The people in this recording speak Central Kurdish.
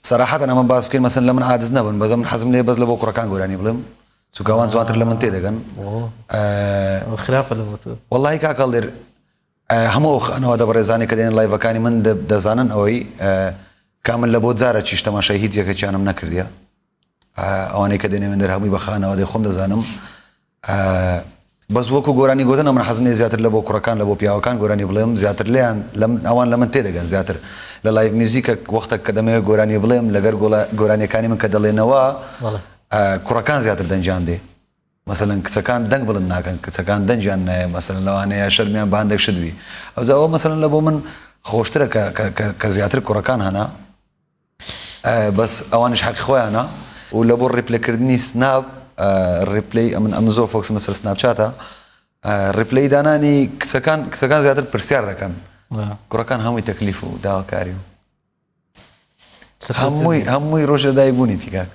صراحة أنا من باز بكين مثلا لمن عادز نبن بس من حزم لي بس لبو كركان قولاني بلم سكوان زوانتر لمن تيدقن خلاف ولا بتو والله كاكل دير همو أنا وهذا برزاني كدين لايف كاني من دزانن أوي كامل لبو زارة تشيش تماشى هيد زي كأنه منكر ديا أواني كدين من درهمي بخانة وهذا خم دزانم بس وكو قراني قلنا من حزمني زياتر لبو كركان لبو بياو كان قراني بلم زياتر ليان لم أوان لمن تيدقن زياتر للايف ميوزيك وقتك كدمه قراني بلم لقر قراني كاني من كدلي نوا كركان زياتر دنجان دي مثلا كسكان دنج بلنا كان كسكان دنجان مثلا لو أنا شرميان بعندك شدوي أو زاو مثلا لبو من خوشترك كزياتر كركان هنا بس أوانش حق خويا أنا ولبو الريبلي كردني سناب الريبلي من أمازون فوكس مثل سناب شاتا الريبلي داناني كسكان زيادة برسيار ده كان كركان همي تكليفه داوا كاريو همي روجة دايبوني تيكاك